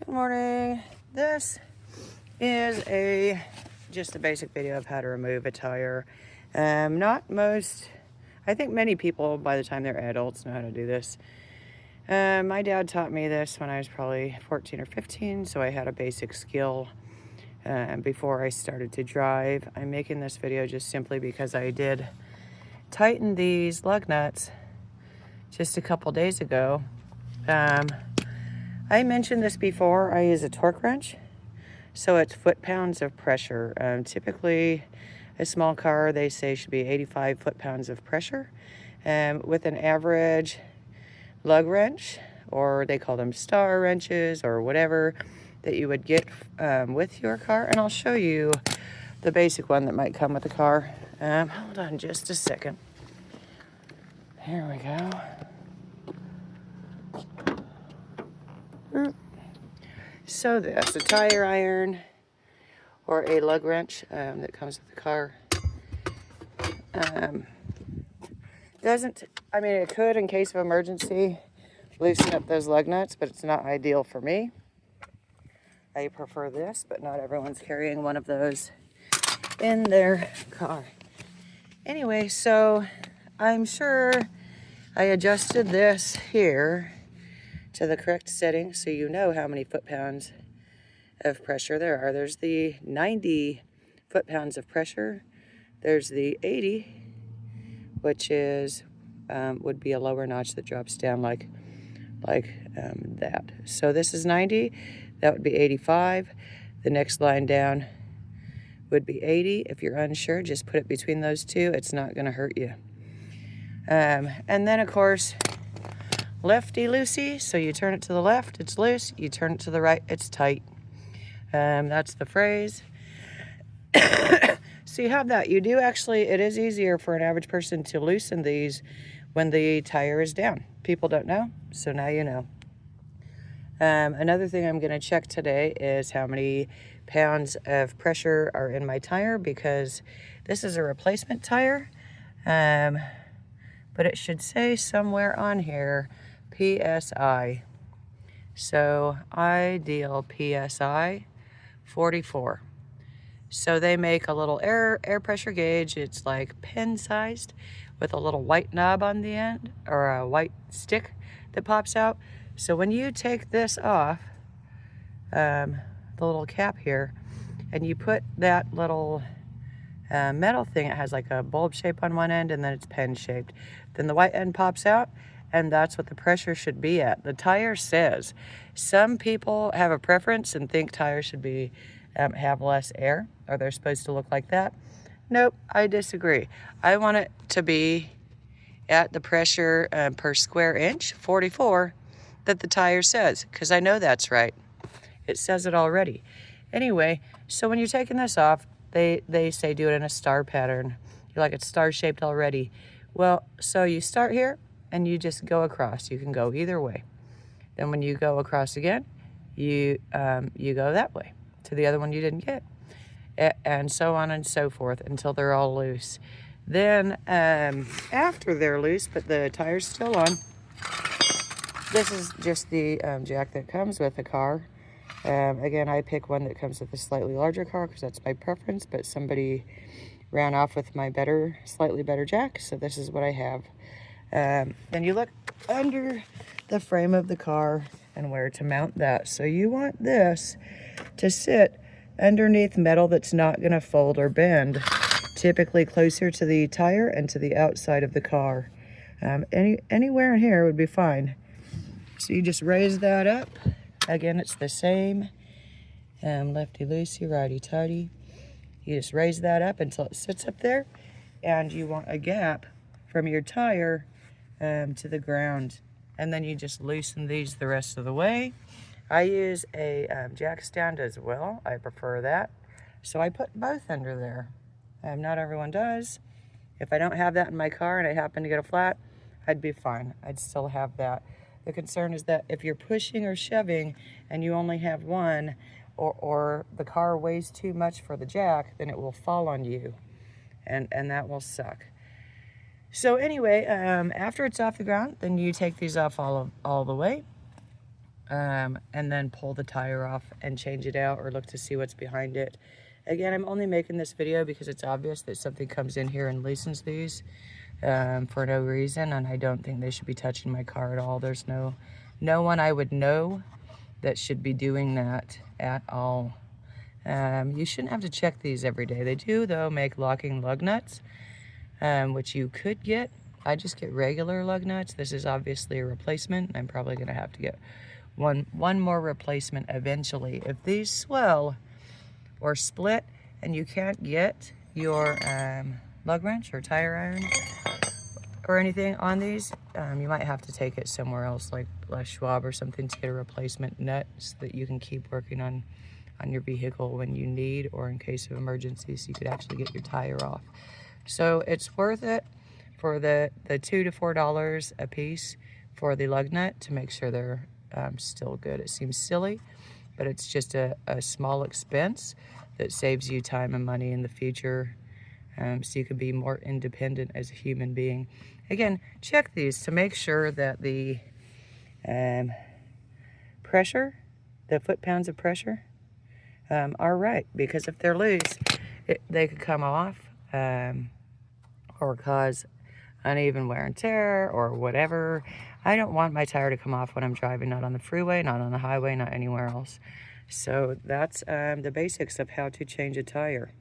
Good morning. This is just a basic video of how to remove a tire. Not most, I think many people by the time they're adults know how to do this. My dad taught me this when I was probably 14 or 15, so I had a basic skill before I started to drive. I'm making this video just simply because I did tighten these lug nuts just a couple days ago. I mentioned this before. I use a torque wrench, so it's foot-pounds of pressure. Typically, a small car, they say, should be 85 foot-pounds of pressure. With an average lug wrench, or they call them star wrenches, or whatever that you would get with your car. And I'll show you the basic one that might come with the car. Hold on just a second. Here we go. So this, a tire iron or a lug wrench that comes with the car. It could, in case of emergency, loosen up those lug nuts, but it's not ideal for me. I prefer this, but not everyone's carrying one of those in their car. Anyway, so I'm sure I adjusted this here to the correct setting so you know how many foot-pounds of pressure there are. There's the 90 foot-pounds of pressure. There's the 80, which is would be a lower notch that drops down like that. So this is 90. That would be 85. The next line down would be 80. If you're unsure, just put it between those two. It's not going to hurt you. And then, of course, lefty-loosey. So you turn it to the left, it's loose. You turn it to the right, it's tight. That's the phrase. So you have that. You do actually, it is easier for an average person to loosen these when the tire is down. People don't know, so now you know. Another thing I'm going to check today is how many pounds of pressure are in my tire, because this is a replacement tire. But it should say somewhere on here PSI. So ideal PSI 44. So they make a little air pressure gauge. It's like pen sized with a little white knob on the end, or a white stick that pops out. So when you take this off, the little cap here, and you put that little metal thing, it has like a bulb shape on one end and then it's pen shaped. Then the white end pops out, and that's what the pressure should be at. The tire says. Some people have a preference and think tires should be have less air, or they're supposed to look like that. Nope, I disagree. I want it to be at the pressure per square inch, 44, that the tire says, because I know that's right. It says it already. Anyway, so when you're taking this off, they say do it in a star pattern. You're like, it's star shaped already. Well, so you start here and you just go across. You can go either way. Then when you go across again, you go that way to the other one you didn't get, and so on and so forth until they're all loose. Then after they're loose, but the tire's still on, this is just the jack that comes with the car. Again, I pick one that comes with a slightly larger car because that's my preference, but somebody ran off with my slightly better jack, so this is what I have. Then you look under the frame of the car and where to mount that. So you want this to sit underneath metal that's not going to fold or bend, typically closer to the tire and to the outside of the car. Anywhere in here would be fine. So you just raise that up. Again, it's the same lefty-loosey, righty-tighty. You just raise that up until it sits up there, and you want a gap from your tire to the ground. And then you just loosen these the rest of the way. I use a jack stand as well. I prefer that. So I put both under there. Not everyone does. If I don't have that in my car and I happen to get a flat, I'd be fine. I'd still have that. The concern is that if you're pushing or shoving and you only have one, or the car weighs too much for the jack, then it will fall on you, and that will suck. So anyway, after it's off the ground, then you take these off all the way, and then pull the tire off and change it out or look to see what's behind it. Again, I'm only making this video because it's obvious that something comes in here and loosens these for no reason, and I don't think they should be touching my car at all. There's no one I would know that should be doing that at all. You shouldn't have to check these every day. They do, though, make locking lug nuts, which you could get. I just get regular lug nuts. This is obviously a replacement. I'm probably going to have to get one more replacement eventually. If these swell or split and you can't get your lug wrench or tire iron or anything on these, you might have to take it somewhere else, like Les Schwab or something, to get a replacement nut so that you can keep working on your vehicle when you need, or in case of emergency, so you could actually get your tire off. So it's worth it for the $2 to $4 a piece for the lug nut to make sure they're still good. It seems silly, but it's just a small expense that saves you time and money in the future, so you can be more independent as a human being. Again, check these to make sure that the pressure, the foot-pounds of pressure, are right, because if they're loose, they could come off or cause uneven wear and tear or whatever. I don't want my tire to come off when I'm driving, not on the freeway, not on the highway, not anywhere else. So that's the basics of how to change a tire.